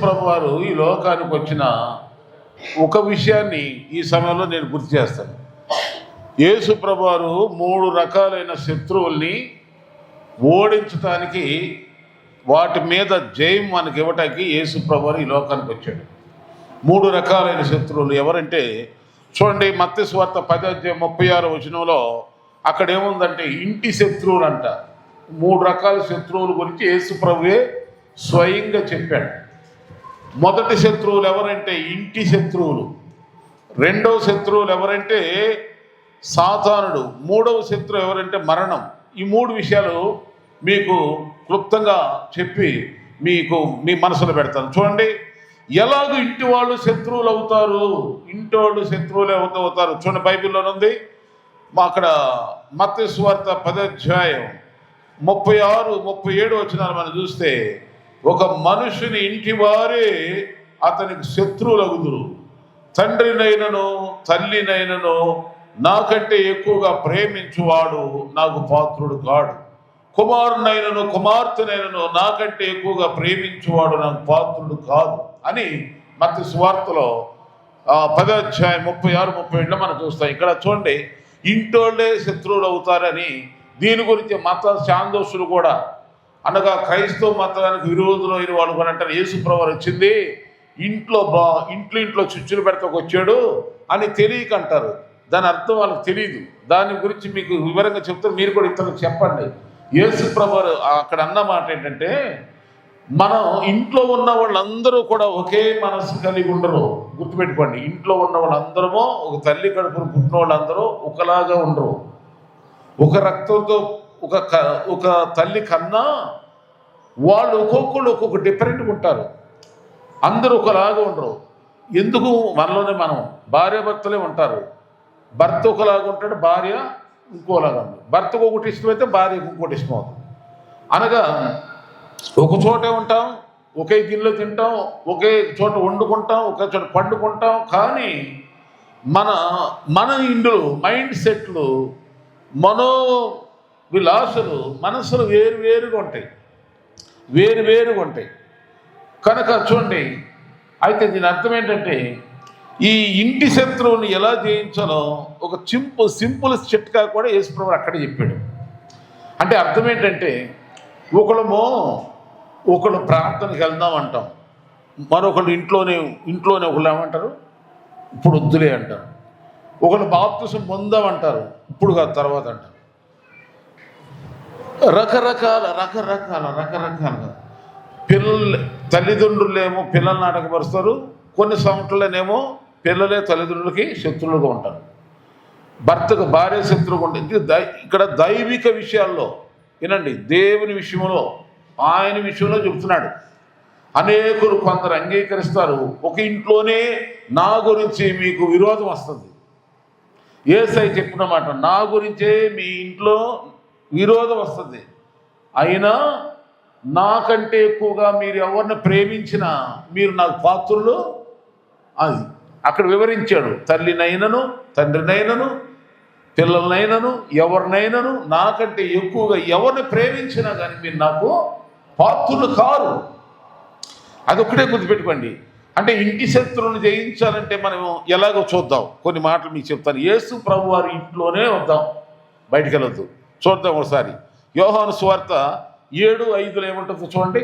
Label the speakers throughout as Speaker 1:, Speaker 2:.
Speaker 1: ప్రభు వారు ఈ లోకానికి వచ్చిన ఒక విషయాన్ని ఈ సమయంలో నేను గుర్తు చేస్తాను. యేసు ప్రభు వారు 3 రకాలైన శత్రువుల్ని ఓడించడానికి, వాటి మీద జయం మనకి ఇవ్వటానికి యేసు ప్రభు వారు ఈ లోకానికి వచ్చాడు. 3 రకాలైన శత్రువులు ఎవరంటే, చూడండి మత్తయి సువార్త 10:36 అక్కడ ఏముందంటే ఇంటి శత్రువులు అంట. 3 రకాల శత్రువుల గురించి యేసు ప్రభువే స్వయంగా చెప్పాడు. మొదటి శత్రువులు ఎవరంటే ఇంటి శత్రువులు, రెండవ శత్రువులు ఎవరంటే సాతానుడు, మూడవ శత్రువు ఎవరంటే మరణం. ఈ 3 విషయాలు మీకు క్లుప్తంగా చెప్పి మీకు మీ మనసులో పెడతాను. చూడండి, ఎలాగ ఇంటి వాళ్ళు శత్రువులు అవుతారు, ఇంటి వాళ్ళు శత్రువులు అవుతారు. చూడండి, బైబిల్లోనుంది. అక్కడ మత్తయి సువార్త 10:36-37 మనం చూస్తే, ఒక మనుషుని ఇంటి వారే అతనికి శత్రువులగుదురు. తండ్రినైనను తల్లినైనను నాకంటే ఎక్కువగా ప్రేమించువాడు నాకు పాత్రుడు కాడు. కుమారునైనను కుమార్తెనైనను నాకంటే ఎక్కువగా ప్రేమించువాడు నాకు పాత్రుడు కాదు అని మత్తయి సువార్తలో 10:36-37 మనం చూస్తాం. ఇక్కడ చూడండి, ఇంటోళ్ళే శత్రువులు అవుతారని, దీని గురించి మత శాందోషులు కూడా, అనగా క్రైస్తవ మతానికి విరోధులైన వాళ్ళు కూడా అంటారు, యేసు ప్రభువు వచ్చింది ఇంట్లో చుచ్చులు పెడతాకు వచ్చాడు అని తెలియక అంటారు. దాని అర్థం వాళ్ళకి తెలియదు. దాని గురించి మీకు వివరంగా చెప్తారు, మీరు కూడా ఇతరులకు చెప్పండి. యేసు ప్రభువు అక్కడ అన్న మాట ఏంటంటే, మనం ఇంట్లో ఉన్న వాళ్ళందరూ కూడా ఒకే మనసు కలిగి ఉండరు. గుర్తుపెట్టుకోండి, ఇంట్లో ఉన్న వాళ్ళందరూ ఒక తల్లి కడుపును పుట్టిన వాళ్ళందరూ ఒకలాగా ఉండరు. ఒక రక్తంతో ఒక తల్లి కన్నా వాళ్ళు ఒక్కొక్కళ్ళు ఒక్కొక్క డిఫరెంట్గా ఉంటారు. అందరూ ఒకలాగా ఉండరు. ఎందుకు? మనలోనే మనం భార్యాభర్తలే ఉంటారు. భర్త ఒకలాగా ఉంటాడు, భార్య ఇంకోలాగా ఉంటుంది. భర్తకు ఒకటి ఇష్టమైతే భార్యకు ఇంకోటి ఇష్టం అవుతుంది. అనగా ఒక చోటే ఉంటాం, ఒకే గిన్నెలో తింటాం, ఒకే చోట వండుకుంటాం, ఒకే చోట పండుకుంటాం. కానీ మన ఇండ్లు, మైండ్ సెట్లు, విలాసులు, మనసులు వేరువేరుగా ఉంటాయి. కనుక చూడండి, అయితే దీని అర్థం ఏంటంటే, ఈ ఇంటి శత్రువుని ఎలా జయించాలో ఒక సింపుల్ చిట్కా కూడా యేసు ప్రభువు అక్కడే చెప్పాడు. అంటే అర్థం ఏంటంటే, ఒకళ్ళు ప్రార్థనకి వెళ్దాం అంటాం, మరొకళ్ళు ఇంట్లోనే ఒకళ్ళు ఏమంటారు, ఇప్పుడు వద్దులే అంటారు. ఒకళ్ళు బాప్తిసం పొందామంటారు, ఇప్పుడు కాదు తర్వాత అంటారు. రకరకాలుగా తల్లిదండ్రులేమో పిల్లల్ని నాటకపరుస్తారు. కొన్ని సంవత్సరాలనేమో పిల్లలే తల్లిదండ్రులకి శత్రువులుగా ఉంటారు. భర్తకు భార్య శత్రువుగా ఉంటుంది. ఇక్కడ దైవిక విషయాల్లో వినండి, దేవుని విషయంలో, ఆయన విషయంలో చెబుతున్నాడు. అనేకులు కొందరు అంగీకరిస్తారు, ఒక ఇంట్లోనే నా గురించి మీకు విరోధం వస్తుంది. యేసయ్య చెప్పిన మాట, నా గురించే మీ ఇంట్లో విరోధం వస్తుంది. అయినా నాకంటే ఎక్కువగా మీరు ఎవరిని ప్రేమించినా మీరు నాకు పాత్రులు. అది అక్కడ వివరించాడు. తల్లినైనను తండ్రినైనను పిల్లలనైనను ఎవరినైనాను నాకంటే ఎక్కువగా ఎవరిని ప్రేమించినా కానీ మీరు నాకు పాత్రులు కారు. అదొక్కటే గుర్తుపెట్టుకోండి. అంటే ఇంటి శత్రువులను జయించాలంటే మనం ఎలాగో చూద్దాం. కొన్ని మాటలు మీకు చెప్తాను. యేసు ప్రభు వారి ఇంట్లోనే వద్దాం, బయటికి వెళ్ళొద్దు. చూద్దాం ఒకసారి. యోహాను సువార్త 7:5 ఏముంటుందో చూడండి.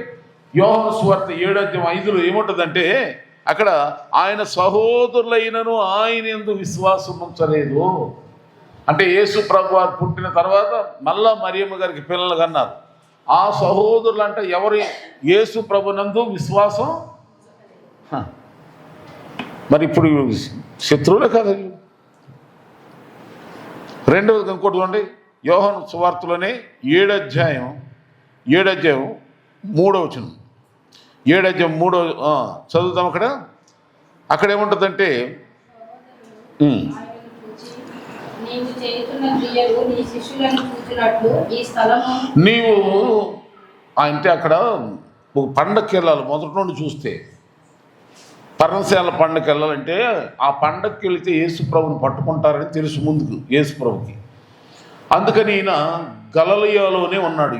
Speaker 1: యోహాను సువార్త 7:5 ఏముంటుందంటే, అక్కడ ఆయన సహోదరులైనను ఆయన యందు విశ్వాసం ఉంచలేదు. అంటే యేసు ప్రభు వారు పుట్టిన తర్వాత మళ్ళా మరియమ్మ గారికి పిల్లలు కన్నారు. ఆ సహోదరులు అంటే ఎవరు? యేసు ప్రభునందు విశ్వాసం. మరి ఇప్పుడు శత్రువులే కదా. రెండవది ఇంకోటి చూడండి, యోహాను సువార్తలోనే 7:3 7:3 చదువుతాం. అక్కడ ఏముంటుందంటే, నీవు అంటే అక్కడ పండగకి వెళ్ళాలి. మొదటి నుండి చూస్తే పర్ణశాల పండగకి వెళ్ళాలంటే ఆ పండగకి వెళితే యేసు ప్రభుని పట్టుకుంటారని తెలుసు ముందుకు యేసు ప్రభుకి. అందుకని ఈయన గలిలయలోనే ఉన్నాడు.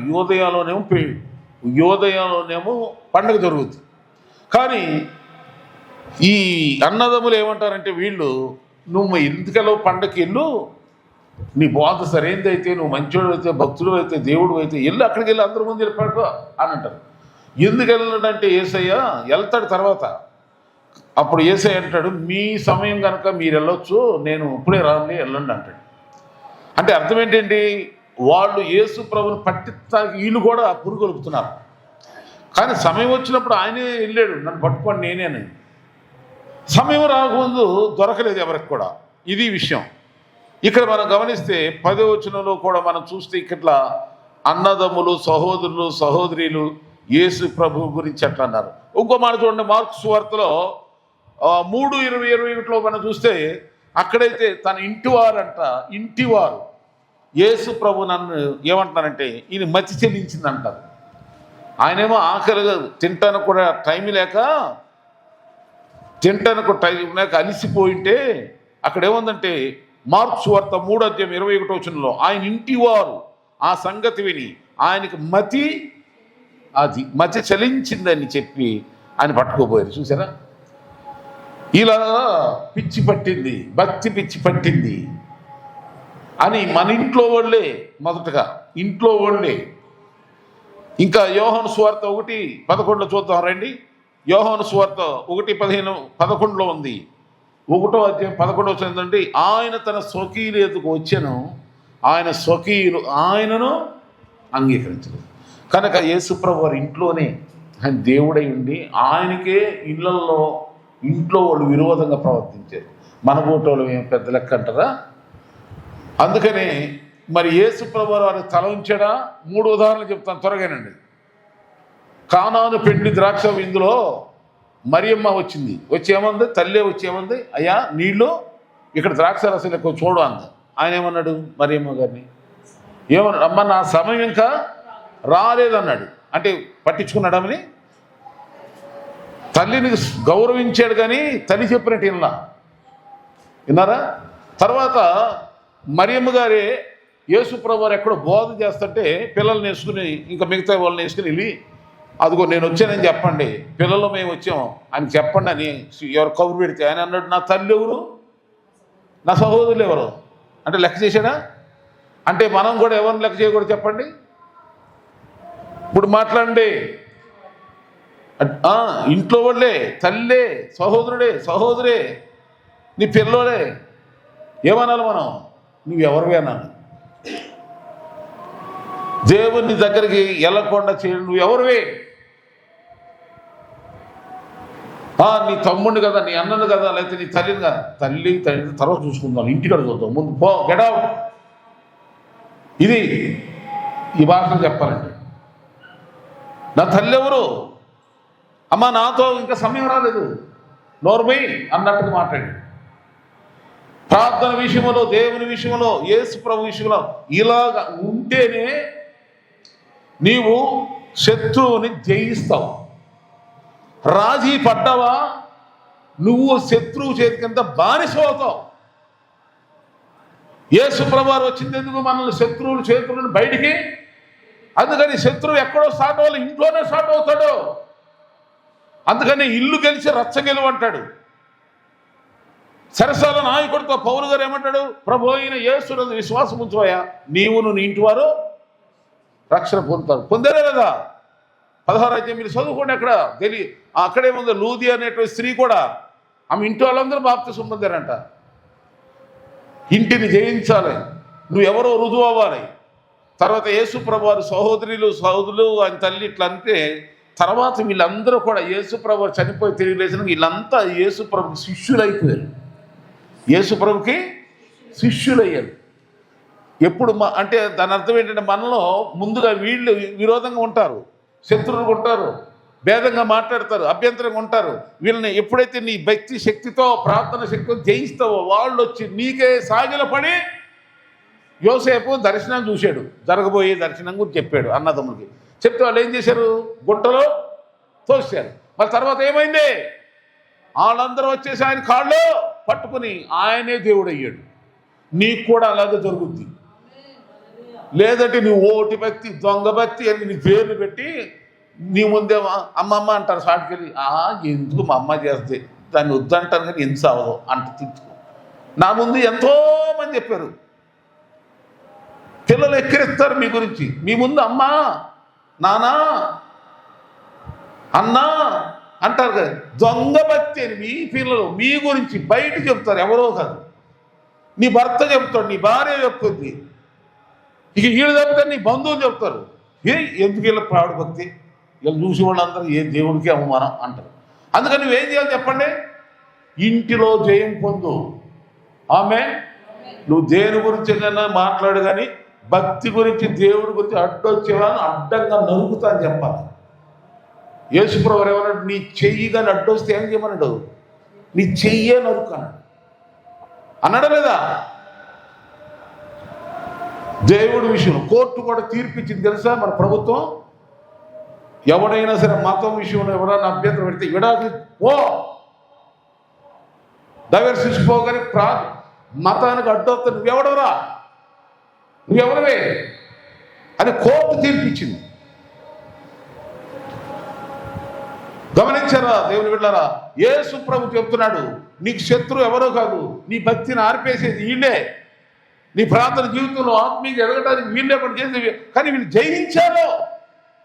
Speaker 1: యోదయలోనేమో పండగ జరుగుతుంది. కానీ ఈ అన్నదమ్ములు ఏమంటారంటే వీళ్ళు, నువ్వు ఎందుకెళ్ళవు పండగకి వెళ్ళు, నీ బోధ సరైనదైతే, నువ్వు మంచోడు అయితే, భక్తుడు అయితే, దేవుడు అయితే వెళ్ళు, అక్కడికి వెళ్ళి అందరి ముందు వెళ్ళిపోయాడు అని అంటారు. ఎందుకు వెళ్ళాడంటే యేసయ్య వెళ్తాడు తర్వాత. అప్పుడు యేసయ్య అంటాడు, మీ సమయం కనుక మీరు వెళ్ళొచ్చు, నేను ఇప్పుడే రాని వెళ్ళండి అంటాడు. అంటే అర్థం ఏంటండి, వాళ్ళు యేసు ప్రభుని పట్టించడానికి వీళ్ళు కూడా పురుగొలుపుతున్నారు. కానీ సమయం వచ్చినప్పుడు ఆయనే వెళ్ళాడు, నన్ను పట్టుకోండి నేనేని. సమయం రాకముందు దొరకలేదు ఎవరికి కూడా. ఇది విషయం. ఇక్కడ మనం గమనిస్తే 10వ వచనంలో కూడా మనం చూస్తే ఇట్లా అన్నదమ్ములు, సహోదరులు, సహోదరీలు యేసు ప్రభు గురించి అట్లా అన్నారు. ఇంకో మాట చూడండి, మార్కు సువార్తలో 3:20-21లో మనం చూస్తే అక్కడైతే తన ఇంటివారంట, ఇంటివారు యేసు ప్రభు నన్ను ఏమంటున్నారంటే ఈయన మతి చెల్లించింది అంటారు. ఆయనేమో ఆకలిగా తింటానికి కూడా టైం లేక అలిసిపోయింటే అక్కడ ఏముందంటే మార్కు సువార్త 3:21 ఆయన ఇంటివారు ఆ సంగతి విని ఆయనకి మతి చలించిందని చెప్పి ఆయన పట్టుకోపోయారు. చూసారా, ఇలా పిచ్చి పట్టింది, భక్తి పిచ్చి పట్టింది అని మన ఇంట్లో వాళ్ళే, మొదటగా ఇంట్లో వాళ్ళే. ఇంకా యోహాను సువార్త 1:11 చూద్దాం రండి. యోహాను సువార్త 1:11 ఉంది. 1వ అధ్యాయం 11 ఏంటంటే, ఆయన తన స్వకీయుల ఎదుకు వచ్చాను, ఆయన స్వకీయులు ఆయనను అంగీకరించలేదు. కనుక యేసుప్రభు వారి ఇంట్లోనే ఆయన దేవుడై ఉండి ఆయనకే ఇంట్లో వాళ్ళు విరోధంగా ప్రవర్తించారు. మన బోటోళ్ళు ఏం పెద్ద లెక్క అంటారా? అందుకని మరి యేసుప్రభు వారికి తల ఉంచాడా? 3 ఉదాహరణలు చెప్తాను త్వరగానండి. కానాను పెండ్లి ద్రాక్ష విందులో మరియమ్మ వచ్చి ఏమంది, తల్లే వచ్చి ఏమంది, అయ్యా నీళ్ళు ఇక్కడ ద్రాక్ష రసం ఎక్కువ చూడు అంది. ఆయన ఏమన్నాడు మరియమ్మ గారిని? ఏమన్నాడు? అమ్మ నా సమయం ఇంకా రాలేదన్నాడు. అంటే పట్టించుకున్నాడమని తల్లిని గౌరవించాడు, కానీ తల్లి చెప్పినట్టు విన్నారా? తర్వాత మరియమ్మ గారే యేసుప్రభు వారు ఎక్కడో బోధ చేస్తుంటే పిల్లల్ని వేసుకుని ఇంకా మిగతా వాళ్ళని వేసుకుని వెళ్ళి, అదిగో నేను వచ్చానని చెప్పండి, పిల్లలు మేము వచ్చాము అని చెప్పండి అని ఎవరు కబురు పెడితే ఆయన అన్నాడు, నా తల్లి ఎవరు, నా సహోదరులు ఎవరు అంటే లెక్క చేశాడా? అంటే మనం కూడా ఎవరిని లెక్క చేయకూడదు చెప్పండి. ఇప్పుడు మాట్లాడండి, ఇంట్లో వాళ్ళే, తల్లే, సహోదరుడే, నీ పిల్లోడే, ఏమనాలి మనం? నువ్వెవరివి అన్నాను. దేవుని దగ్గరికి వెళ్ళకుండా చేయడం నువ్వెవరివే? నీ తమ్ముడిని కదా, నీ అన్నను కదా, లేకపోతే నీ తల్లిని కదా. తల్లి తర్వాత చూసుకుందాం, ఇంటికాడ చూద్దాం, ముందు పో, గెట్ అవుట్. ఇది ఈ భాషను చెప్పాలండి. నా తల్లి ఎవరు? అమ్మ నాతో ఇంకా సమయం రాలేదు, నోర్మై అన్నట్టుగా మాట్లాడి. ప్రార్థన విషయంలో, దేవుని విషయంలో, యేసు ప్రభు విషయంలో ఇలాగ ఉంటేనే నీవు శత్రువుని జయిస్తావు. రాజీ పడ్డావా నువ్వు శత్రువు చేతి కింద బానిస అవుతావు. యేసు ప్రభువారు వచ్చింది ఎందుకు? మనల్ని శత్రువుల చేతులను బయటికి. అందుకని శత్రువు ఎక్కడో స్టార్ట్ అవ్వాలి, ఇంట్లోనే స్టార్ట్ అవుతాడు. అందుకని ఇల్లు గెలిచి రచ్చ గెలువు అంటాడు. సరసాల నాయకుడితో పౌలు గారు ఏమంటాడు? ప్రభు అయిన యేసునందు విశ్వాసం ఉంచవయ్యా, నీవును నీ ఇంటి వారు రక్షణ పొందుతారు. పొందారే కదా. 16వ అధ్యాయం మీరు చదువుకోండి. అక్కడ అక్కడేముంది, లూది అనేటువంటి స్త్రీ కూడా ఆమె ఇంటి వాళ్ళందరూ బాప్తిసం పొందారంట. ఇంటిని జయించాలి, నువ్వెవరో రుజువు అవ్వాలి. తర్వాత యేసు ప్రభు వారు సహోదరులు ఆయన తల్లి ఇట్లా అంటే తర్వాత వీళ్ళందరూ కూడా యేసు ప్రభు చనిపోయి తిరిగి లేచిన వీళ్ళంతా యేసు ప్రభుకి శిష్యులు అయిపోయారు. యేసు ప్రభుకి శిష్యులయ్యారు. ఎప్పుడు అంటే దాని అర్థం ఏంటంటే మనలో ముందుగా వీళ్ళు విరోధంగా ఉంటారు, శత్రువులు ఉంటారు, భేదంగా మాట్లాడతారు, అభ్యంతరంగా ఉంటారు. వీళ్ళని ఎప్పుడైతే నీ భక్తి శక్తితో, ప్రార్థన శక్తితో జయిస్తావో వాళ్ళు వచ్చి నీకే సాగిలపడి యోసేపు దర్శనం చూశాడు, జరగబోయే దర్శనం గురించి చెప్పాడు అన్నదమ్ములకి. చెప్తే వాళ్ళు ఏం చేశారు? గుంటలో తోసారు. మరి తర్వాత ఏమైంది? వాళ్ళందరూ వచ్చేసి ఆయన కాళ్ళు పట్టుకుని ఆయనే దేవుడు అయ్యాడు. నీకు కూడా అలాగే జరుగుద్ది. లేదంటే నువ్వు ఓటి భక్తి, దొంగ భక్తి అని నీ పేర్లు పెట్టి నీ ముందేమో అమ్మమ్మ అంటారు సాటికెళ్ళి, ఎందుకు మా అమ్మ చేస్తే దాన్ని వద్దంటారు కానీ ఎంత అవదు అంట తిట్టుకో. నా ముందు ఎంతోమంది చెప్పారు, పిల్లలు ఎక్కిరిస్తారు మీ గురించి, మీ ముందు అమ్మా నానా అన్నా అంటారు కదా. దొంగ భక్తి అని మీ పిల్లలు మీ గురించి బయట చెప్తారు, ఎవరో కాదు. నీ భర్త చెప్తాడు, నీ భార్య చెప్తుంది, ఇక వీళ్ళు చెప్తారు, నీ బంధువులు చెప్తారు. ఎందుకు వీళ్ళ ప్రాణ భక్తి, వీళ్ళు చూసి వాళ్ళందరూ ఏ దేవుడికి అవమానం అంటారు. అందుకని నువ్వేం చేయాలి చెప్పండి, ఇంటిలో జయం పొందు. ఆమె నువ్వు దేని గురించి మాట్లాడు కానీ భక్తి గురించి దేవుడి గురించి అడ్డొచ్చేవాళ్ళని అడ్డంగా నరుకుతా అని చెప్పాలి. యేసుప్రభు ఏమన్నాడు, నీ చెయ్యి కానీ అడ్డొస్తే ఏం చేయమన్నాడు, నీ చెయ్యే నరుకన్నాడు అన్నాడు లేదా. దేవుడి విషయం కోర్టు కూడా తీర్పిచ్చింది తెలుసా మన ప్రభుత్వం. ఎవడైనా సరే మతం విషయంలో ఎవరైనా అభ్యంతరం పెడితే విడాకులు ఓ దైవర్శించుకోగానే మతానికి అడ్డొస్తా నువ్వెవడవరా, నువ్వెవడవే అని కోర్టు తీర్పిచ్చింది. గమనించారా దేవుని బిడ్డలారా, యేసు ప్రభు చెప్తున్నాడు, నీకు శత్రువు ఎవరో కాదు, నీ భక్తిని ఆర్పేసేది వీళ్ళే. నీ ప్రార్థన జీవితంలో ఆత్మీయంగా ఎదగడానికి వీళ్ళే పని చేసేది. కానీ వీళ్ళు జయించారు.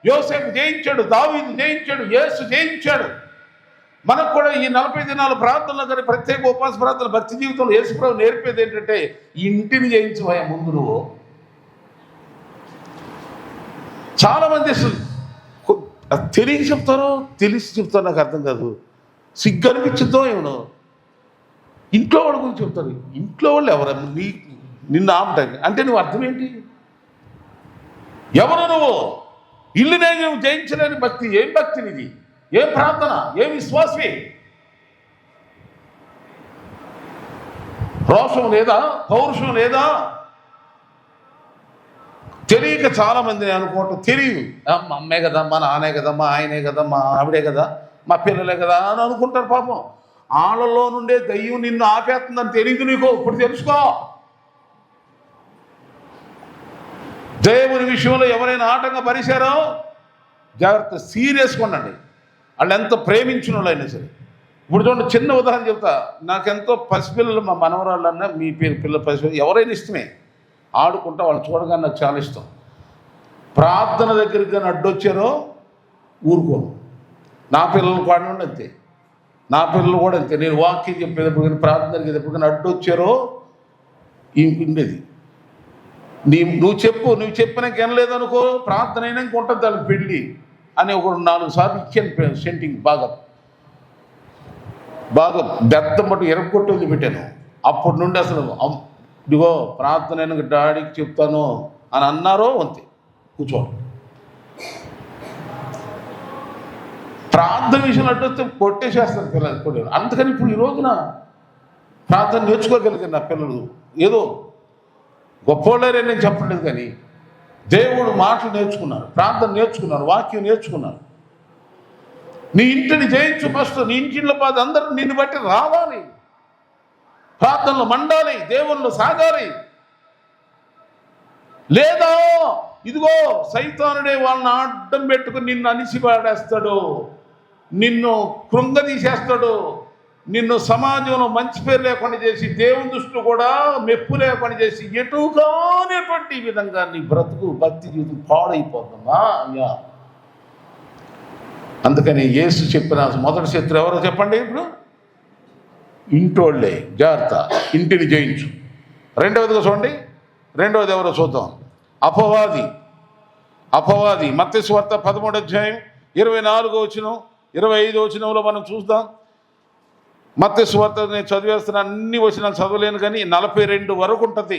Speaker 1: యోసేపు జయించాడు, దావీదు జయించాడు, యేసు జయించాడు. మనకు కూడా ఈ 40 దినాల ప్రార్థనలో కానీ ప్రత్యేక ఉపవాస ప్రార్థన భక్తి జీవితంలో యేసు ప్రభు నేర్పేది ఏంటంటే, ఇంటిని జయించబోయే ముందు నువ్వు. చాలామంది తెలియక చెప్తారో తెలిసి చెప్తారో నాకు అర్థం కాదు. సిగ్గు అనిపించుద్దో ఏమో. ఇంట్లో వాళ్ళ గురించి చెప్తారు. ఇంట్లో వాళ్ళు ఎవరు నిన్ను ఆపటానికి అంటే నువ్వు అర్థం ఏంటి, ఎవరు నువ్వు? ఇల్లునే నువ్వు జయించలేని భక్తి ఏం భక్తి నీది, ఏం ప్రార్థన, ఏం విశ్వాసమే? రోషం లేదా, పౌరుషం లేదా? తెలియక చాలా మందిని అనుకోవటం తెలియదు. మా అమ్మే కదా, మా నాన్నే కదా, మా ఆయనే కదా, మా ఆవిడే కదా, మా పిల్లలే కదా అని అనుకుంటారు. పాపం వాళ్ళలో నుండే దయ్యం నిన్ను ఆపేస్తుందని తెలియదు నీకు. ఇప్పుడు తెలుసుకో, దేవుని విషయంలో ఎవరైనా ఆటంగా పరిచారో జాగ్రత్త, సీరియస్గా ఉండండి. వాళ్ళు ఎంత ప్రేమించిన వాళ్ళైనా సరే. ఇప్పుడు చూడండి, చిన్న ఉదాహరణ చెప్తా. నాకెంతో పసిపిల్లలు, మా మనవరాళ్ళన్నా మీ పిల్లల పసిపిల్లలు ఎవరైనా ఇష్టమే, ఆడుకుంటా వాళ్ళు చూడగానే నాకు చాలా ఇష్టం. ప్రార్థన దగ్గరికి కానీ అడ్డొచ్చారో ఊరుకోను. నా పిల్లలు కూడా అంతే, నా పిల్లలు కూడా అంతే. నేను వాక్యం చెప్పేటప్పుడు కానీ ప్రార్థన జరిగేటప్పుడు కానీ అడ్డొచ్చారో ఉండేది. నువ్వు చెప్పినాక వినలేదనుకో, ప్రార్థన అయినాక ఉంటుంది దానికి పెళ్ళి అని ఒక 4 సార్లు ఇచ్చాను సెంటింగ్. బాగా బెత్తం పట్టు ఎరగొట్టి వదిలిపెట్టాను. అప్పటి నుండి అసలు ఇదిగో ప్రార్థన అయినాక డాడీకి చెప్తాను అని అన్నారో అంతే, కూర్చోండి. ప్రార్థన విషయంలో అడ్డొస్తే కొట్టేసేస్తారు పిల్లలు కూడా. అందుకని ఇప్పుడు ఈ రోజున ప్రార్థన నేర్చుకోగలిగారు నా పిల్లలు. ఏదో గొప్పవాళ్ళే నేను చెప్పలేదు, కానీ దేవుడు మాటలు నేర్చుకున్నారు, ప్రార్థన నేర్చుకున్నారు, వాక్యం నేర్చుకున్నారు. నీ ఇంటిని జయించు ఫస్ట్. నీ ఇంటిలో బాధ అందరూ నిన్ను బట్టి రావాలి, ప్రార్థనలో మండాలి, దేవుళ్ళు సాగాలి. లేదా ఇదిగో సైతానుడే వాళ్ళని అడ్డం పెట్టుకుని నిన్ను అనిసిపాడేస్తాడు, నిన్ను కృంగదీసేస్తాడు, నిన్ను సమాజంలో మంచి పేరు లేకుండా చేసి, దేవుని దృష్టిలో కూడా మెప్పు లేకుండా చేసి, ఎటు కానిటువంటి విధంగా నీ బ్రతుకు భక్తి జీవితం పాడైపోతుందా అయ్యా. అందుకని యేసు చెప్పిన మొదటి శత్రు ఎవరో చెప్పండి ఇప్పుడు? ఇంటోళ్ళే. జాగ్రత్త, ఇంటిని జయించు. రెండవదిగా చూడండి, రెండవది ఎవరో చూద్దాం. అపవాది మత్తయి సువార్త 13వ అధ్యాయం 24వ వచనం 25వ వచనంలో మనం చూద్దాం. మత్తయి సువార్త నేను చదివేస్తున్న అన్ని వచనాలు చదవలేను, కానీ 42 వరకు ఉంటుంది.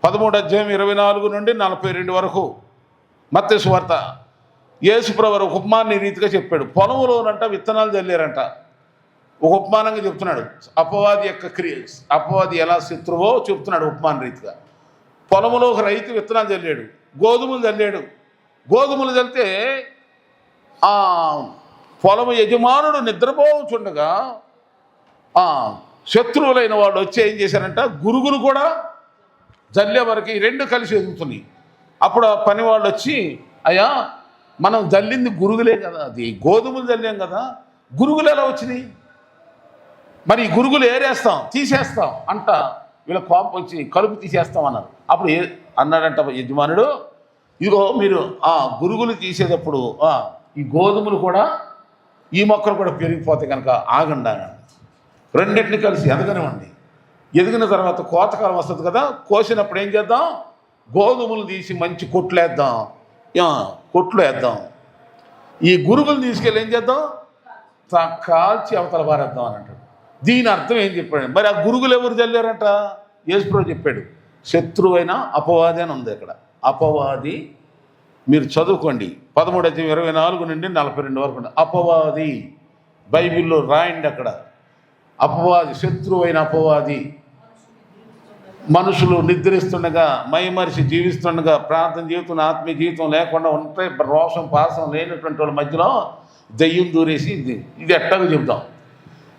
Speaker 1: 13వ అధ్యాయం 24 నుండి 42 వరకు మత్తయి సువార్త. యేసుప్రభు ఒక ఉపమాన రీతిగా చెప్పాడు. పొలంలోనంట విత్తనాలు చల్లారంట. ఒక ఉపమానంగా చెప్తున్నాడు. అపవాది యొక్క అపవాది ఎలా శత్రువో చెప్తున్నాడు ఉపమాన రీతిగా. పొలంలో ఒక రైతు విత్తనాలు చల్లాడు, గోధుమలు చల్లాడు. గోధుమలు చల్లితే ఆ పొలము యజమానుడు నిద్రపోచుండగా శత్రువులైన వాళ్ళు వచ్చి ఏం చేశారంట, గురుగులు కూడా జల్లే వరకు ఈ 2 కలిసి ఎదుగుతున్నాయి. అప్పుడు ఆ పని వాళ్ళు వచ్చి, అయ్యా మనం జల్లింది గురుగులే కదా, అది గోధుమలు జల్లాం కదా, గురుగులు ఎలా వచ్చినాయి? మరి ఈ గురుగులు ఏరేస్తాం, తీసేస్తాం అంట. వీళ్ళ కోపం వచ్చి కలుపు తీసేస్తాం అన్నారు. అప్పుడు అన్నాడంట యజమానుడు, ఇదిగో మీరు ఆ గురుగులు తీసేటప్పుడు ఈ గోధుమలు కూడా ఈ మొక్కలు కూడా పెరిగిపోతాయి కనుక ఆగండి అన్నాడు. రెండింటిని కలిసి ఎదగనివ్వండి. ఎదిగిన తర్వాత కోతకాలం వస్తుంది కదా, కోసినప్పుడు ఏం చేద్దాం? గోధుమలు తీసి మంచి కొట్లు వేద్దాం. ఈ గురుగులు తీసుకెళ్ళి ఏం చేద్దాం? కాల్చి అవతల పారేద్దాం అని అంటాడు. దీని అర్థం ఏం చెప్పాడు? మరి ఆ గురుగులు ఎవరు చల్లారంట? యేసుప్రభు చెప్పాడు, శత్రువైన అపవాది అని ఉంది అక్కడ. అపవాది మీరు చదువుకోండి, 13:24 నుండి 42 వరకు. అపవాది బైబిల్లో రాయండి అక్కడ. అపవాది, శత్రువైన అపవాది. మనుషులు నిద్రిస్తుండగా, మైమరిచి జీవిస్తుండగా, ప్రార్థన జీవితం, ఆత్మీయ జీవితం లేకుండా ఉంటే, రోషం పాసం లేనటువంటి వాళ్ళ మధ్యలో దెయ్యం దూరేసి ఇది ఎట్టాగో చెబుతాం.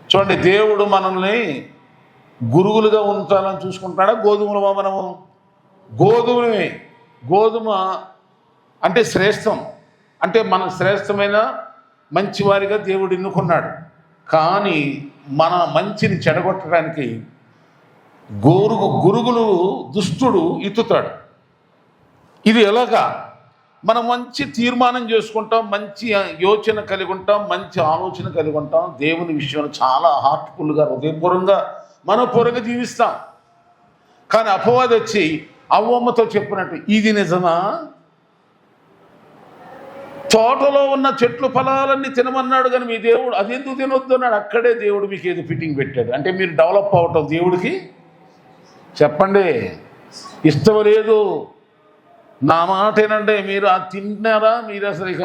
Speaker 1: చూడండి, దేవుడు మనల్ని గురుగులుగా ఉంచాలని చూసుకుంటాడా? గోధుమలు మనము గోధుమలే. గోధుమ అంటే శ్రేష్టం, అంటే మన శ్రేష్టమైన మంచివారిగా దేవుడు ఎన్నుకున్నాడు. కానీ మన మంచిని చెడగొట్టడానికి గురుగులు దుష్టుడు ఇత్తుతాడు. ఇది ఎలాగా? మనం మంచి తీర్మానం చేసుకుంటాం, మంచి యోచన కలిగి ఉంటాం, మంచి ఆలోచన కలిగి ఉంటాం, దేవుని విషయంలో చాలా హార్ట్ఫుల్గా, హృదయపూర్వంగా, మనపూర్వకంగా జీవిస్తాం. కానీ అపవాది వచ్చి అవ్వమ్మతో చెప్పినట్టు, ఇది నిజమా? తోటలో ఉన్న చెట్లు ఫలాలన్నీ తినమన్నాడు కానీ మీ దేవుడు అదెందుకు తినొద్దు అన్నాడు. అక్కడే దేవుడు మీకు ఏదో ఫిట్టింగ్ పెట్టాడు. అంటే మీరు డెవలప్ అవ్వటం దేవుడికి చెప్పండి ఇష్టం లేదు. నా మాట ఏనంటే మీరు అది తింటున్నారా? మీరు అసలు ఇక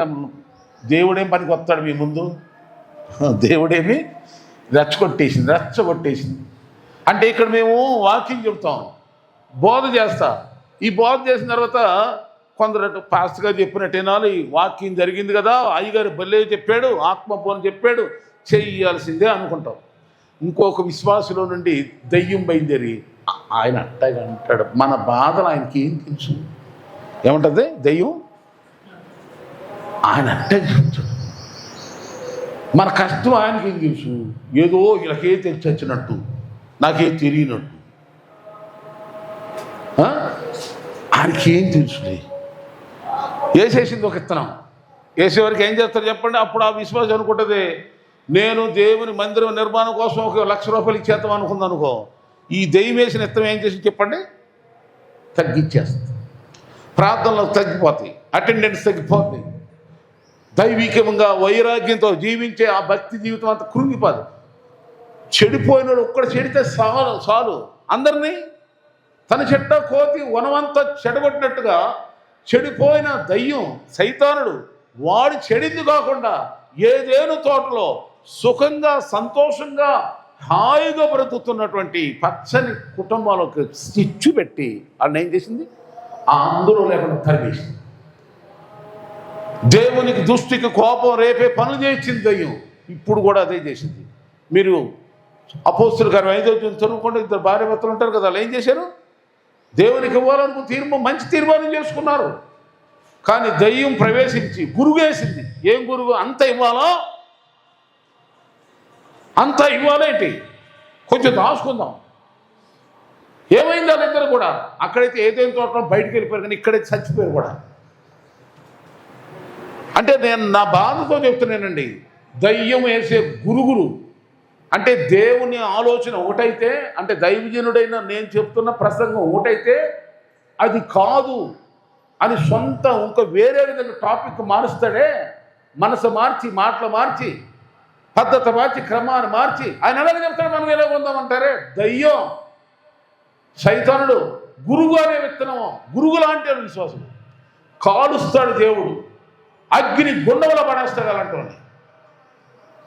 Speaker 1: దేవుడేం పనికి వస్తాడు మీ ముందు? దేవుడేమి రెచ్చగొట్టేసింది. అంటే ఇక్కడ మేము వాకింగ్ చెప్తాం, బోధ చేస్తా. ఈ బోధ చేసిన తర్వాత కొందరు పాస్టర్ గారు చెప్పినట్టు వినాలి. వాకింగ్ జరిగింది కదా, అయ్యగారు భలే చెప్పాడు, ఆత్మపోని చెప్పాడు, చెయ్యాల్సిందే అనుకుంటాం. ఇంకొక విశ్వాసులో నుండి దయ్యం బయలుదేరి ఆయన అట్టగా అంటాడు. మన బాధలు ఆయనకి ఏం తెలుసు? ఏమంటుంది దయ్యం? ఆయన అట్టగా చెప్తాడు. మన కష్టం ఆయనకి ఏం తెలుసు? ఏదో వీళ్ళకే తెచ్చినట్టు, నాకేం తెలియనట్టు. ఆయనకి ఏం తెలుసులే. వేసేసింది ఒక ఇత్తనం. వేసేవారికి ఏం చేస్తారు చెప్పండి? అప్పుడు ఆ విశ్వాసం అనుకుంటుంది, నేను దేవుని మందిరం నిర్మాణం కోసం ఒక ₹1,00,000 ఇచ్చేద్దాం అనుకుంది అనుకో. ఈ దెయ్యం వేసిన ఇత్తనం ఏం చేసి చెప్పండి? తగ్గించేస్తుంది. ప్రార్థనలు తగ్గిపోతాయి, అటెండెన్స్ తగ్గిపోతాయి, దైవికంగా వైరాగ్యంతో జీవించే ఆ భక్తి జీవితం అంతా కృంగిపోదు. చెడిపోయినాడు ఒక్కడు చెడితే చాలు అందరినీ తన చెట్ట కోతి వనమంతా చెడగొట్టినట్టుగా చెడిపోయిన దయ్యం సైతానుడు వాడు చెడింది కాకుండా ఏదేను తోటలో సుఖంగా సంతోషంగా హాయిగా బ్రతుకుతున్నటువంటి పచ్చని కుటుంబాలకు చిచ్చు పెట్టి వాళ్ళని ఏం చేసింది? ఆ అందులో లేకుండా తరివేసింది. దేవునికి దృష్టికి కోపం రేపే పనులు చేసింది దయ్యం. ఇప్పుడు కూడా అదే చేసింది. మీరు అపోస్తుల కార్యం 5వ చదువుకుంటే 2 భార్యాభర్తలు ఉంటారు కదా, వాళ్ళు ఏం చేశారు? దేవునికి ఇవ్వాలనుకున్న మంచి తీర్మానం చేసుకున్నారు. కానీ దయ్యం ప్రవేశించి గురువేసింది. ఏం గురువు? అంత ఇవ్వాలేంటి, కొంచెం దాచుకుందాం. ఏమైంది? వాళ్ళిద్దరు కూడా అక్కడైతే ఏదైనా తోటలో బయటికి వెళ్ళిపోయారు, కానీ ఇక్కడైతే చచ్చిపోయారు కూడా. అంటే నేను నా బాధతో చెప్తున్నానండి, దయ్యం వేసే గురుగులు అంటే దేవుని ఆలోచన ఒకటైతే, అంటే దైవజనుడైన నేను చెప్తున్న ప్రసంగం ఒకటైతే అది కాదు అని సొంత ఇంకా వేరే విధంగా టాపిక్ మారుస్తాడే, మనసు మార్చి, మాటలు మార్చి, పద్ధతి మార్చి, క్రమాన్ని మార్చి ఆయన ఎలాగ చెప్తాడు? మనం ఎలా పొందామంటారే? దయ్యం సైతానుడు గురువు అనే విత్తనం, గురువు లాంటి విశ్వాసం కాలుస్తాడు దేవుడు, అగ్ని గుండవల పడేస్తాడు అలాంటి.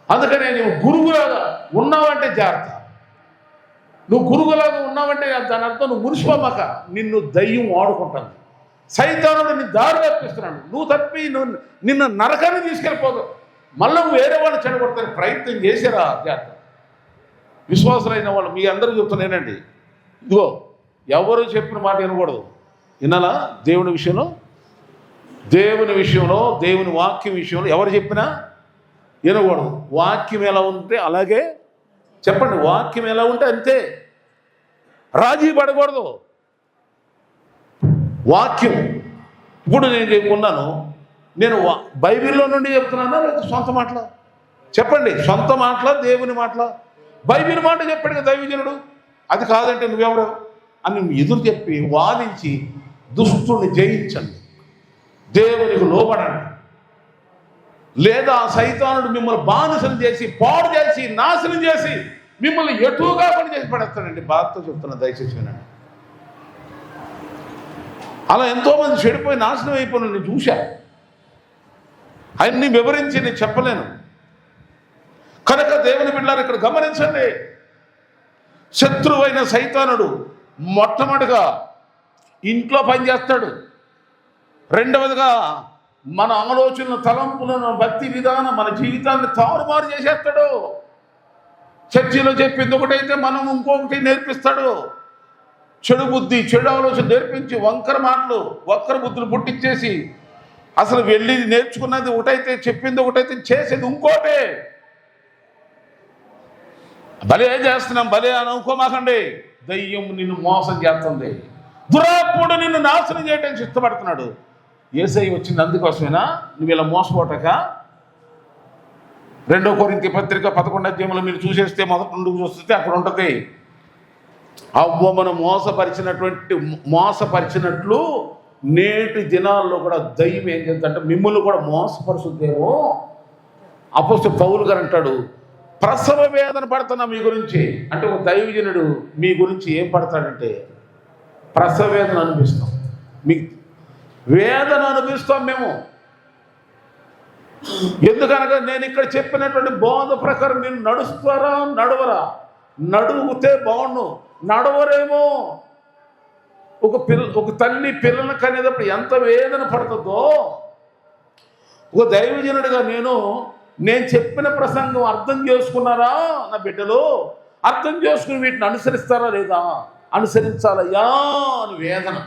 Speaker 1: అందుకనే నువ్వు గురువులాగా ఉన్నావంటే జాగ్రత్త. నువ్వు గురువులాగా ఉన్నావంటే దాని అర్థం నువ్వు మురిసిపోమాక, నిన్ను దయ్యం వాడుకుంటాను. సైతానుడు నీ దారి తప్పిస్తున్నాడు. నువ్వు తప్పి నిన్ను నరకాన్ని తీసుకెళ్ళిపోదు. మళ్ళీ నువ్వు వేరే వాళ్ళు చెడగొడతానికి ప్రయత్నం చేశారా? జాగ్రత్త. విశ్వాసులైన వాళ్ళు మీ అందరూ చెప్తున్నానండి, ఇదిగో ఎవరు చెప్పిన మాట వినకూడదు. వినాలా? దేవుని విషయంలో దేవుని విషయంలో, దేవుని వాక్యం విషయంలో ఎవరు చెప్పినా వినకూడదు. వాక్యం ఎలా ఉంటే అలాగే చెప్పండి. వాక్యం ఎలా ఉంటే అంతే, రాజీ పడకూడదు. వాక్యం ఇప్పుడు నేను ఉన్నాను, నేను బైబిల్లో నుండి చెప్తున్నానా లేదా సొంత మాటల? చెప్పండి, సొంత మాటల దేవుని మాటల? బైబిల్ మాట చెప్పాడు కదా దైవజనుడు. అది కాదంటే నువ్వెవరు అని ఎదురు చెప్పి వాదించి దుష్టుని జయించండి, దేవునికి లోబడండి. లేదా సైతానుడు మిమ్మల్ని బానిసలు చేసి, పాడు చేసి, నాశనం చేసి, మిమ్మల్ని ఎటుగా పని చేసి పడేస్తాడండి. బాధతో చెప్తున్నా, దయచేసి వినండి. అలా ఎంతోమంది చెడిపోయి నాశనం అయిపోయిన నేను చూశా. ఆయన్ని వివరించి నేను చెప్పలేను. కనుక దేవుని బిడ్డలారా ఇక్కడ గమనించండి, శత్రువైన సైతానుడు మొట్టమొదటిగా ఇంట్లో పనిచేస్తాడు. రెండవదిగా మన ఆలోచనలు, తలంపులను, భక్తి విధానం, మన జీవితాన్ని తారుమారు చేసేస్తాడు. చర్చిలో చెప్పింది ఒకటైతే మనం ఇంకొకటి నేర్పిస్తాడు. చెడు బుద్ధి, చెడు ఆలోచన నేర్పించి వంకర మాటలు, వక్ర బుద్ధులు పుట్టించేసి అసలు వెళ్ళి నేర్చుకున్నది ఒకటైతే, చెప్పింది ఒకటైతే, చేసేది ఇంకోటే. భలే చేస్తున్నాం, భలే అనుకోమాకండి. దయ్యం నిన్ను మోసం చేస్తుంది, దురాత్ముడు నిన్ను నాశనం చేయడానికి ఇష్టపడుతున్నాడు. యేసై వచ్చింది అందుకోసమేనా నువ్వు ఇలా మోసపోటాక? 2 కొరింథీ పత్రిక 11వ అధ్యాయంలో మీరు చూసేస్తే, మొదటి నుండి చూస్తే అక్కడ ఉంటుంది, అవ్వమను మోసపరిచినట్లు నేటి దినాల్లో కూడా దయ్యం ఏం చేస్తుందంటే మిమ్మల్ని కూడా మోసపరుచుద్దేమో. అపోస్తలుడు పౌలు గారు అంటాడు, ప్రసవ వేదన పడుతున్నా మీ గురించి. అంటే ఒక దైవజనుడు మీ గురించి ఏం పడతాడంటే ప్రసవ వేదన అనిపిస్తాం, మీ వేదన అనిపిస్తాం మేము. ఎందుకనగా నేను ఇక్కడ చెప్పినటువంటి బోధ ప్రకారం మీరు నడుస్తారా, నడవరా? నడుగుతే బాగుండు, నడవరేమో. ఒక తల్లి పిల్లలను కనేటప్పుడు ఎంత వేదన పడుతుందో, ఒక దైవజనుడిగా నేను చెప్పిన ప్రసంగం అర్థం చేసుకున్నారా నా బిడ్డలు? అర్థం చేసుకుని వీటిని అనుసరిస్తారా లేదా? అనుసరించాలయ్యా అని వేదన.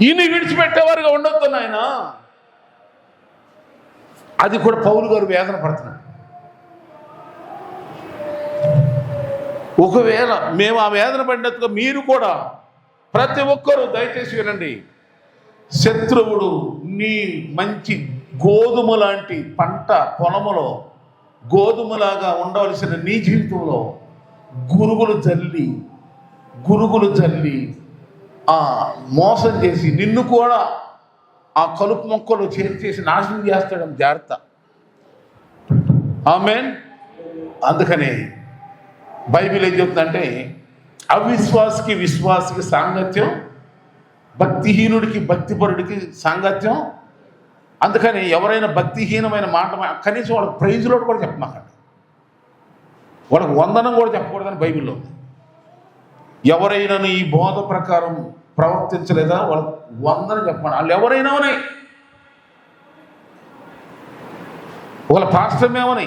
Speaker 1: ఈయన విడిచిపెట్టేవారుగా ఉండొద్దు నాయన. అది కూడా పౌలు గారు వేదన పడుతున్నాడు. ఒకవేళ మేము ఆ వేదన పడినట్టుగా మీరు కూడా ప్రతి ఒక్కరూ దయచేసి వినండి. శత్రువుడు నీ మంచి గోధుమ లాంటి పంట పొలములో గోధుమలాగా ఉండవలసిన నీ జీవితంలో గురుగులు జల్లి మోసం చేసి నిన్ను కూడా ఆ కలుపు మొక్కలు చేర్చేసి నాశనం చేస్తాడని జాగ్రత్త. ఆమేన్. అందుకని బైబిల్ ఏం చెప్తుందంటే, అవిశ్వాసికి విశ్వాసికి సాంగత్యం, భక్తిహీనుడికి భక్తిపరుడికి సాంగత్యం. అందుకని ఎవరైనా భక్తిహీనమైన మాట కనీసం వాళ్ళకి ప్రైజ్ లోడ్ కూడా చెప్పమాకండి, వాళ్ళకి వందనం కూడా చెప్పకూడదని బైబిల్లో ఉంది. ఎవరైనా ఈ బోధ ప్రకారం ప్రవర్తించలేదా వాళ్ళకి వందనం చెప్పమని. వాళ్ళు ఎవరైనా ఉన్నాయి, వాళ్ళ పాస్టర్ ఏమని,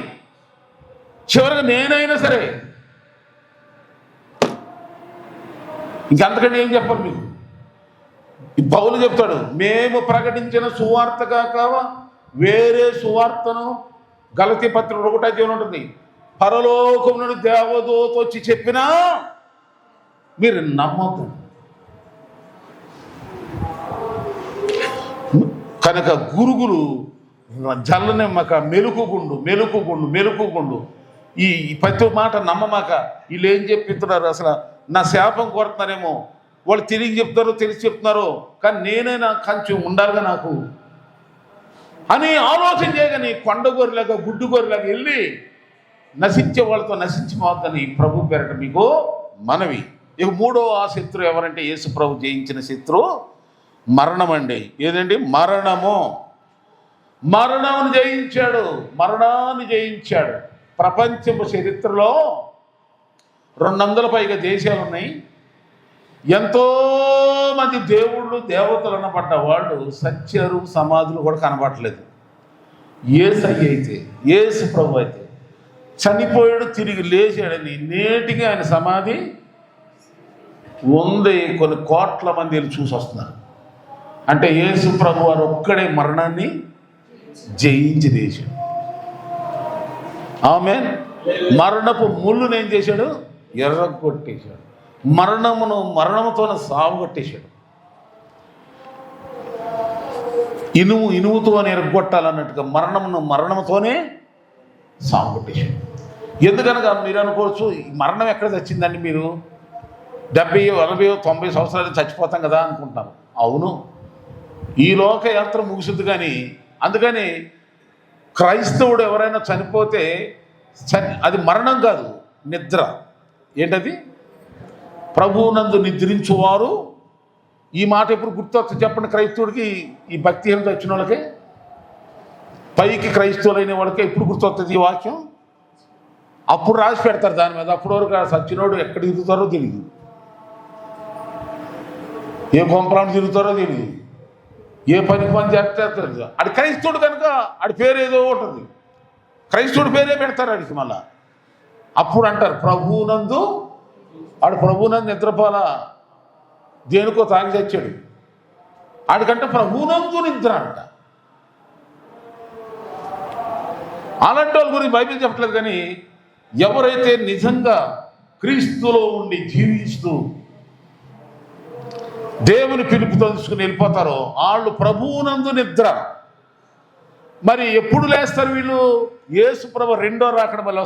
Speaker 1: చివరికి నేనైనా సరే, ఇంకంతకంటే ఏం చెప్పాలి మీకు? ఈ పౌలు చెప్తాడు, మేము ప్రకటించిన సువార్త కాక వేరే సువార్తను, గలతీ పత్రిక 1వ అధ్యాయం ఉంటుంది, పరలోకం నుండి దేవదూత వచ్చి చెప్పినా మీరు నమ్మద్దు. కనుక గురుగులు జల్లనెమ్మక, మెలుకుగుండు ఈ ప్రతి మాట నమ్మమాక. వీళ్ళు ఏం చెప్పిస్తున్నారు, అసలు నా శాపం కోరుతున్నారేమో, వాళ్ళు తిరిగి చెప్తారో తెలిసి చెప్తున్నారో, కానీ నేనైనా కొంచెం ఉండాలిగా నాకు అని ఆలోచన చేయగాని కొండగోరిలాగా గుడ్డుగోరిలాగా వెళ్ళి నశించే వాళ్ళతో నశించిపోద్దని ప్రభు పేరట మీకు మనవి. ఇక 3వ ఆ శత్రువు ఎవరంటే యేసు ప్రభు జయించిన శత్రువు మరణం అండి. ఏదండి? మరణాన్ని జయించాడు. ప్రపంచపు చరిత్రలో 200 పైగా దేశాలు ఉన్నాయి. ఎంతోమంది దేవుళ్ళు దేవతలు అనబడ్డ వాళ్ళు సత్యారు, సమాధులు కూడా కనబడట్లేదు. యేసు ప్రభు అయితే చనిపోయాడు, తిరిగి లేచాడని నేటికి ఆయన సమాధి ఉంది. కొన్ని కోట్ల మంది చూసి వస్తున్నారు. అంటే యేసు ప్రభు వారు ఒక్కడే మరణాన్ని జయించి చేశాడు. ఆమేన్. మరణపు ముళ్ళును ఏం చేశాడు? ఎర్రగొట్టేశాడు. మరణముతోనే సాగు కొట్టేశాడు. ఇనుముతో ఎరగొట్టాలన్నట్టుగా మరణముతోనే సాగు కొట్టేశాడు. ఎందుకనగా మీరు అనుకోవచ్చు, మరణం ఎక్కడ తెచ్చిందండి? మీరు 70, 40, 90 సంవత్సరాలు చచ్చిపోతాం కదా అనుకుంటున్నారు. అవును, ఈ లోక యాత్ర ముగుసుద్ది. కానీ అందుకని క్రైస్తవుడు ఎవరైనా చనిపోతే అది మరణం కాదు, నిద్ర. ఏంటది? ప్రభువునందు నిద్రించువారు. ఈ మాట ఎప్పుడు గుర్తొస్తుంది చెప్పండి క్రైస్తవుడికి? ఈ భక్తిహీనత వచ్చిన వాళ్ళకి, పైకి క్రైస్తవులైన వాళ్ళకి ఎప్పుడు గుర్తొస్తుంది ఈ వాక్యం? అప్పుడు రాసి పెడతారు దాని మీద. అప్పటి వరకు ఆ సచ్చినోడు ఎక్కడ తిరుగుతారో తెలియదు, ఏ కొంపలాంటి తిరుగుతారో తెలియదు, ఏ పని చేస్తారో తెలియదు. అది క్రైస్తవుడు కనుక ఆడి పేరు ఏదో ఉంటుంది, క్రైస్తవుడి పేరే పెడతారు ఆడికి. మళ్ళా అప్పుడు అంటారు ప్రభువునందు. ఆడు ప్రభువునందు నిద్రపోల, దేనికో తాగి చచ్చాడు. ఆడికంటే ప్రభువునందు నిద్ర అంట. అలాంటి వాళ్ళ గురించి బైబిల్ చెప్పట్లేదు. కానీ ఎవరైతే నిజంగా క్రీస్తులో ఉండి జీవిస్తూ దేవుని పిలుపు తెలుసుకుని వెళ్ళిపోతారో వాళ్ళు ప్రభువునందు నిద్ర. మరి ఎప్పుడు లేస్తారు వీళ్ళు? యేసు ప్రభు రెండో రాకడ మళ్ళీ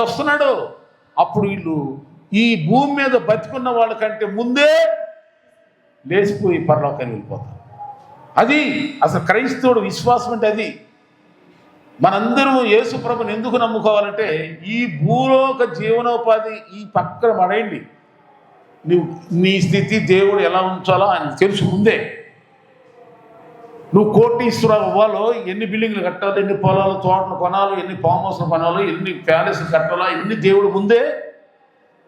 Speaker 1: వస్తున్నాడు. అప్పుడు వీళ్ళు ఈ భూమి మీద బతికున్న వాళ్ళకంటే ముందే లేచిపోయి పరలోకానికి వెళ్ళిపోతారు. అది అసలు క్రైస్తవుడు విశ్వాసం అంటే అది. మనందరూ యేసు ప్రభుని ఎందుకు నమ్ముకోవాలంటే ఈ భూలోక జీవనోపాధి ఈ పక్కన పడేయండి. నీ స్థితి దేవుడు ఎలా ఉంచాలో ఆయన తెలుసు ముందే. నువ్వు కోటీశ్వరాలు అవ్వాలో, ఎన్ని బిల్డింగ్లు కట్టాలో, ఎన్ని పొలాలు తోటలు కొనాలో, ఎన్ని ఫామ్ హౌస్లు కొనాలో, ఎన్ని ప్యాలెస్లు కట్టాలో ఎన్ని దేవుడు ముందే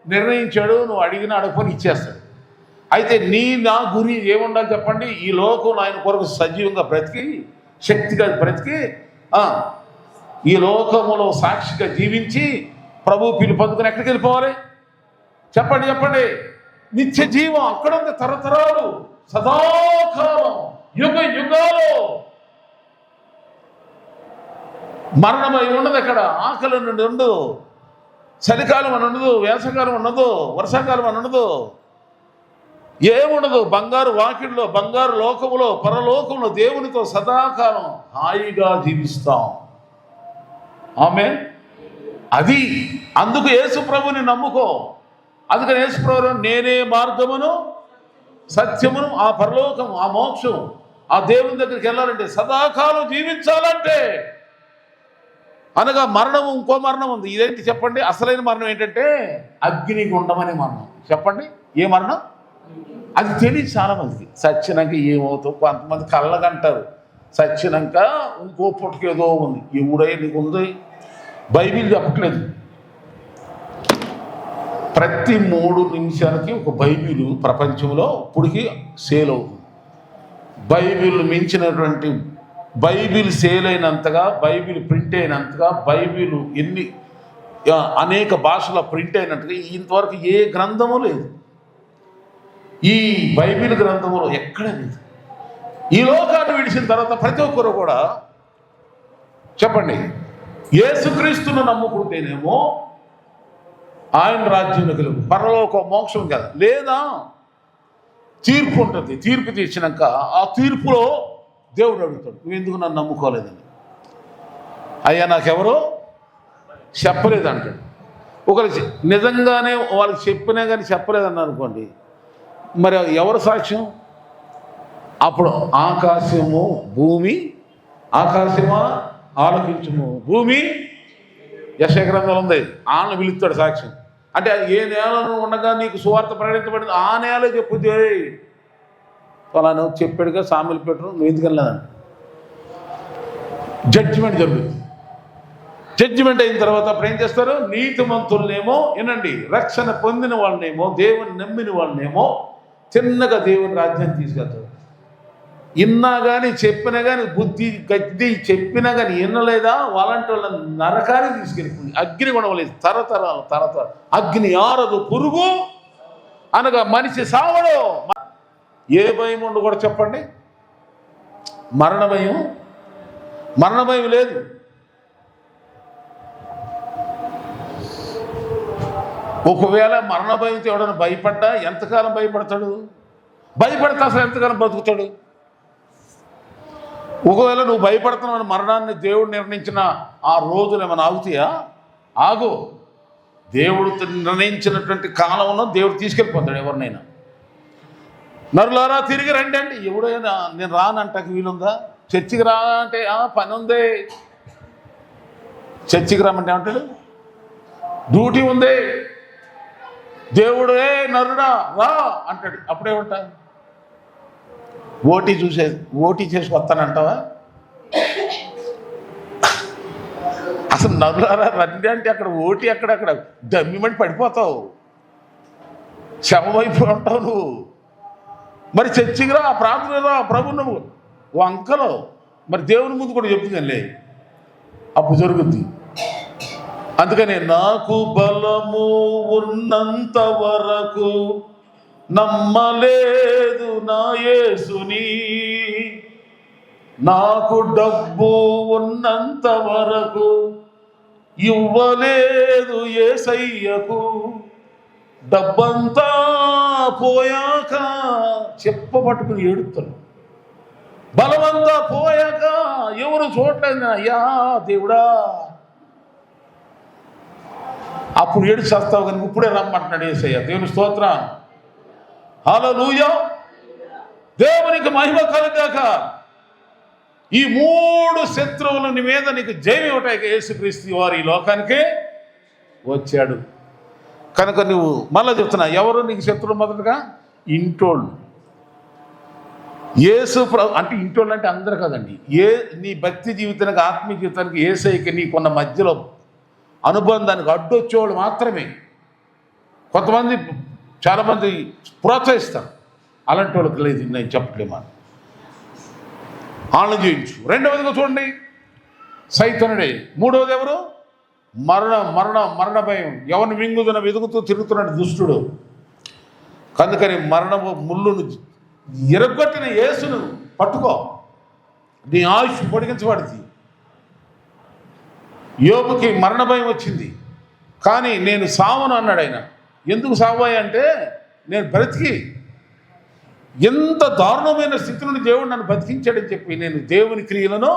Speaker 1: నిర్ణయించాడు. నువ్వు అడగని ఇచ్చేస్తాడు. అయితే నా గురి ఏముండాలి చెప్పండి? ఈ లోకంలో ఆయన కొరకు సజీవంగా బ్రతికి, శక్తిగా బ్రతికి, ఈ లోకములో సాక్షిగా జీవించి ప్రభు పిలుపు పొందుకుని ఎక్కడికి వెళ్ళిపోవాలి చెప్పండి? నిత్య జీవం అక్కడ ఉంది. తరతరాలు, సదాకాలం, యుగాలు. మరణమై ఉండదు అక్కడ. ఆకలి నుండి ఉండదు, చలికాలం అని ఉండదు, వేసవకాలం ఉండదు, వర్షాకాలం అని ఉండదు, ఏముండదు. బంగారు వాకిట్లో, బంగారు లోకములో, పరలోకంలో దేవునితో సదాకాలం హాయిగా జీవిస్తాం. ఆమేన్. అది అందుకు యేసు ప్రభుని నమ్ముకో. అందుకని యేసు ప్రభు నేనే మార్గమును సత్యమును, ఆ పరలోకం, ఆ మోక్షం, ఆ దేవుని దగ్గరికి వెళ్ళాలంటే, సదాకాలం జీవించాలంటే, అనగా మరణం, ఇంకో మరణం ఉంది. ఇదేంటి చెప్పండి? అసలైన మరణం ఏంటంటే అగ్నిగుండం అనే మరణం. చెప్పండి, ఏ మరణం? అది తెలియదు చాలా మందికి. చచ్చినాక ఏమవుతావు? కొంతమంది కళ్ళగంటారు చచ్చినాక ఇంకో పుట్టుక ఏదో ఉంది. ఎవడై నీకు ఉంది? బైబిల్ చెప్పట్లేదు. ప్రతి 3 నిమిషాలకి ఒక బైబిల్ ప్రపంచంలో ఇప్పటికి సేల్ అవుతుంది. బైబిల్ మించినటువంటి, బైబిల్ సేల్ అయినంతగా, బైబిల్ ప్రింట్ అయినంతగా, బైబిల్ అనేక భాషల ప్రింట్ అయినట్టుగా ఇంతవరకు ఏ గ్రంథము లేదు. ఈ బైబిల్ గ్రంథములో ఎక్కడ లేదు. ఈ లోకాన్ని విడిచిన తర్వాత ప్రతి ఒక్కరు కూడా చెప్పండి, యేసుక్రీస్తును నమ్ముకుంటేనేమో ఆయన రాజ్యంలో గెలుపు, పరలోక మోక్షం కదా. లేదా తీర్పు ఉంటుంది. తీర్పు తీర్చినాక ఆ తీర్పులో దేవుడు అడుగుతాడు, నువ్వు ఎందుకు నన్ను నమ్ముకోలేదని. అయ్యా నాకెవరో చెప్పలేదు అంటాడు. ఒకరు నిజంగానే వాళ్ళకి చెప్పినా కానీ చెప్పలేదన్న అనుకోండి, మరి ఎవరు సాక్ష్యం? అప్పుడు ఆకాశము భూమి, ఆకాశమా ఆలోకించము, భూమి యెషయా గ్రంథంలో ఉంది. ఆళ్ళను పిలుస్తాడు సాక్ష్యం. అంటే ఏ నేలను ఉండగా నీకు సువార్త ప్రకటించబడింది ఆ నేలే చెప్పుద్ది. అలా చెప్పాడుగా సామెలు పెట్టరు, నువ్వు ఎందుకు వెళ్ళలేదండి. జడ్జిమెంట్ జరుగుతుంది. జడ్జిమెంట్ అయిన తర్వాత అప్పుడు ఏం చేస్తారు? నీతిమంతులనేమో వినండి, రక్షణ పొందిన వాళ్ళనేమో, దేవుని నమ్మిన వాళ్ళనేమో చిన్నగా దేవుని రాజ్యాన్ని తీసుకెళ్తాడు. ఇన్నా కానీ చెప్పినా కానీ బుద్ధి గడ్డి చెప్పినా కానీ వినలేదా వాళ్ళంటి వాళ్ళ నరకాన్ని తీసుకెళ్ళిపోయింది. అగ్ని కొనవలేదు. తరతరాలు అగ్ని ఆరదు, పురుగు అనగా మనిషి సావడు. ఏ భయం ఉండకూడదు చెప్పండి? మరణ భయం. మరణ భయం లేదు. ఒకవేళ మరణ భయంతో ఎవడన్నా భయపడ్డా ఎంతకాలం భయపడతాడు? భయపడితే అసలు ఎంతకాలం బ్రతుకుతాడు? ఒకవేళ నువ్వు భయపడుతున్నావు మరణాన్ని దేవుడు నిర్ణయించిన ఆ రోజులు ఏమైనా ఆగుతాయా? ఆగు. దేవుడు నిర్ణయించినటువంటి కాలంలో దేవుడు తీసుకెళ్ళిపోతాడు ఎవరినైనా. నరులారా తిరిగి రండి అంటే ఎవడైనా నేను రానంటకి వీలుందా? చర్చికి రా అంటే పని ఉంది. చర్చికి రామంటే ఏమంటాడు? డ్యూటీ ఉంది. దేవుడే నరుడా రా అంటాడు. అప్పుడేమంటా? ఓటీ చేసి వస్తానంటావా? అసలు నరులారా రండి అంటే అక్కడ ఓటీ అక్కడక్కడ దమ్మిమని పడిపోతావు, శవమైపోయి ఉంటావు నువ్వు. మరి చర్చికి రా, ప్రార్థన రా, ప్రభు నువ్వు వంకలో మరి దేవుని ముందు కూడా చెప్తుందంలే, అప్పుడు జరుగుద్ది. అందుకని నాకు బలము ఉన్నంత వరకు నమ్మలేదు నా యేసుని, నాకు డబ్బు ఉన్నంత వరకు ఇవ్వలేదు యేసయ్యకు, డబ్బంతా పోయాక చెప్పబట్టుకుని ఏడుతాను. బలమంతా పోయాక ఎవరు చూడలేదు, అయ్యా దేవుడా అప్పుడు ఏడు చేస్తావు కానీ ఇప్పుడే రమ్మంటున్నాడు యేసయ్య. దేవుని స్తోత్రం, హల్లెలూయా, దేవునికి మహిమ కలుగాక. ఈ 3 శత్రువుల మీద నీకు జయం ఇవ్వటానికి యేసుక్రీస్తు వారు ఈ లోకానికే వచ్చాడు. కనుక నువ్వు మళ్ళీ చెప్తున్నా, ఎవరు నీకు శత్రువులు? మొదటగా ఇంటోళ్ళు. యేసు అంటే ఇంటోళ్ళు అంటే అందరూ కదండి. నీ భక్తి జీవితానికి ఆత్మీయ జీవితానికి యేసయ్యకి నీకున్న మధ్యలో అనుబంధానికి అడ్డొచ్చేవాళ్ళు మాత్రమే. కొంతమంది చాలామంది ప్రోత్సహిస్తారు, అలాంటి వాళ్ళకి లేదు నేను చెప్పట్లేమా. ఆళ్ళని జయించు. రెండవదిగా చూడండి సైతనుడే. మూడవది ఎవరు? మరణ భయం. ఎవరిని మింగుతున్న వెతుకుతూ తిరుగుతున్నాడు దుష్టుడు. అందుకని మరణము ముళ్ళును ఎరగొట్టిన యేసును పట్టుకో, నీ ఆయుష్ పొడిగించబడింది. యోబుకి మరణ భయం వచ్చింది, కానీ నేను సావను అన్నాడు ఆయన. ఎందుకు సావాయి అంటే నేను బ్రతికి ఎంత దారుణమైన స్థితి నుండి దేవుడు నన్ను బతికించాడని చెప్పి నేను దేవుని క్రియలను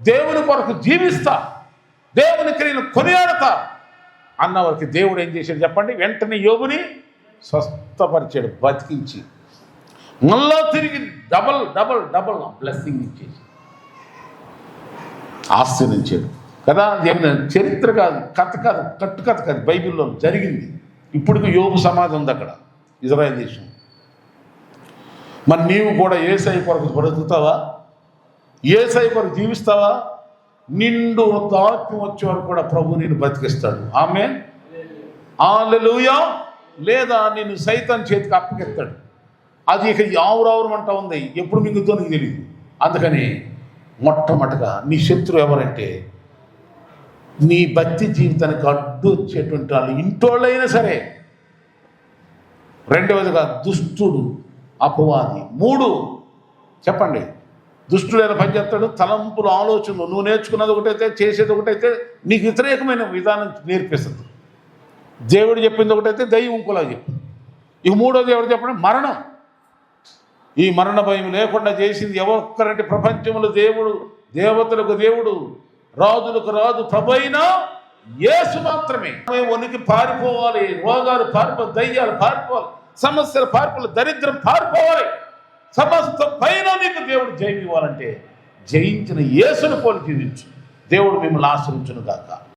Speaker 1: దేవుని కొరకు జీవిస్తా, దేవుని క్రియలను కొనియాడతా అన్నవారికి దేవుడు ఏం చేశాడు చెప్పండి? వెంటనే యోబుని స్వస్థపరిచాడు, బతికించి మళ్ళా తిరిగి డబల్ డబల్ డబల్ బ్లెస్సింగ్ ఇచ్చేసి ఆశీర్వదించాడు కదా. ఏమైనా చరిత్ర కాదు, కథ కాదు, కట్టుకథ కాదు, బైబిల్లో జరిగింది. ఇప్పుడు యోబు సమాజం ఉంది అక్కడ ఇజ్రాయెల్ దేశం. మరి నీవు కూడా యేసయ్య కొరకు బ్రతుకుతావా? యేసయ్య కొరకు జీవిస్తావా? నిండు వృద్ధాప్యం వచ్చే వరకు కూడా ప్రభు నిన్ను బతికిస్తాడు. ఆమేన్, హల్లెలూయా. లేదా నిన్ను సైతాన్ చేతికి అప్పగిస్తాడు. అది ఇక ఆవురావురం అంటా ఉంది, ఎప్పుడు మింగుతో నీకు తెలియదు. అందుకని మొట్టమొదటిగా నీ శత్రువు ఎవరంటే నీ భక్తి జీవితానికి అడ్డు వచ్చేటువంటి వాళ్ళు ఇంటోళ్ళైనా సరే. రెండవదిగా దుష్టుడు, అపవాది. 3 చెప్పండి, దుష్టుడు ఎలా పనిచేస్తాడు? తలంపులు, ఆలోచనలు. నువ్వు నేర్చుకున్నది ఒకటైతే చేసేది ఒకటైతే నీకు వ్యతిరేకమైన విధానం నేర్పిస్తుంది. దేవుడు చెప్పింది ఒకటైతే దయ్యం ఇంకోలా చెప్పింది. ఇక 3వది ఎవరు చెప్పండి? మరణం. ఈ మరణ భయం లేకుండా చేసింది ఎవరొక్కరంటే ప్రపంచంలో దేవుడు, దేవతలకు దేవుడు, రాజులకు రాజు, ప్రభు అయినా యేసు మాత్రమే. వనికి పారిపోవాలి, రోగాలు పారిపోవాలి, దయ్యాలు పారిపోవాలి, సమస్యలు పారిపోవాలి, దరిద్రం పారిపోవాలి. సమస్త పైన నీకు దేవుడు జయం ఇవ్వాలంటే జయించిన యేసును పోలి జీవించు. దేవుడు మిమ్మల్ని ఆశ్రయించును గాక.